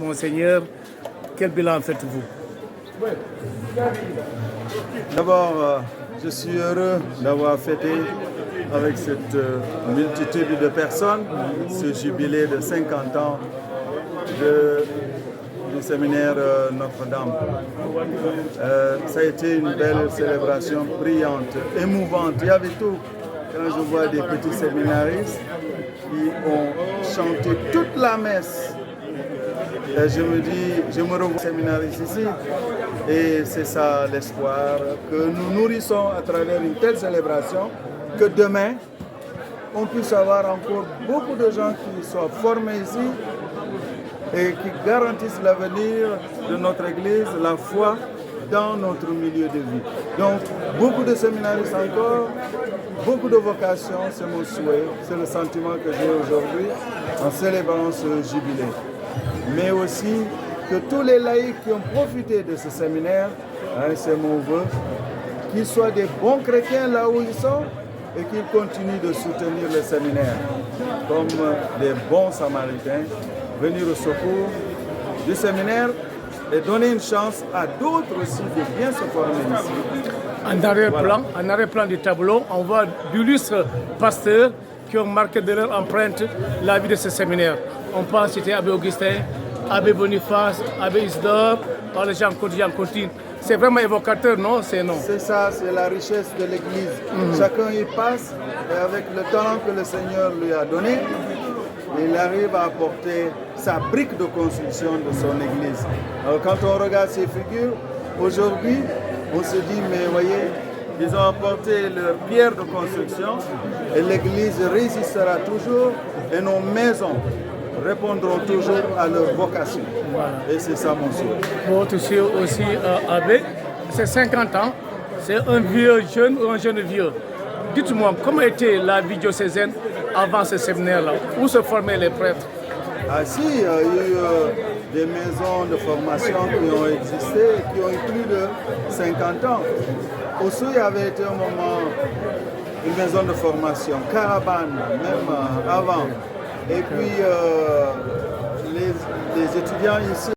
Monseigneur. Quel bilan faites-vous? D'abord, je suis heureux d'avoir fêté avec cette multitude de personnes ce jubilé de 50 ans du séminaire Notre-Dame. Ça a été une belle célébration brillante, émouvante. Il y avait tout. Quand je vois des petits séminaristes qui ont chanté toute la messe, je me dis, je me revois séminaristes ici. Et c'est ça l'espoir que nous nourrissons à travers une telle célébration, que demain, on puisse avoir encore beaucoup de gens qui soient formés ici et qui garantissent l'avenir de notre Église, la foi dans notre milieu de vie. Donc, beaucoup de séminaristes encore, beaucoup de vocations, c'est mon souhait, c'est le sentiment que j'ai aujourd'hui en célébrant ce jubilé. Mais aussi que tous les laïcs qui ont profité de ce séminaire, c'est mon vœu, qu'ils soient des bons chrétiens là où ils sont et qu'ils continuent de soutenir le séminaire comme des bons samaritains, venir au secours du séminaire et donner une chance à d'autres aussi de bien se former ici. En arrière-plan du tableau, on voit d'illustres pasteurs qui ont marqué de leur empreinte la vie de ce séminaire. On pense citer Abbé Augustin, Abbé Boniface, Abbé Isidore, les gens continuent. C'est vraiment évocateur, non? C'est ça, c'est la richesse de l'Église. Chacun y passe et avec le talent que le Seigneur lui a donné, il arrive à apporter sa brique de construction de son Église. Alors quand on regarde ces figures, aujourd'hui, on se dit, mais voyez, ils ont apporté leur pierre de construction et l'Église résistera toujours et nos maisons répondront toujours à leur vocation. Voilà. Et c'est ça mon souhait. Votre souhait aussi, Abbé, c'est 50 ans, c'est un vieux jeune ou un jeune vieux. Dites-moi, comment était la vie diocésaine avant ce séminaire-là? Où se formaient les prêtres? Ah si, il y a eu des maisons de formation qui ont existé, qui ont eu plus de 50 ans. Au Souy avait été un moment une maison de formation, Caravane, même avant. Et puis les étudiants ici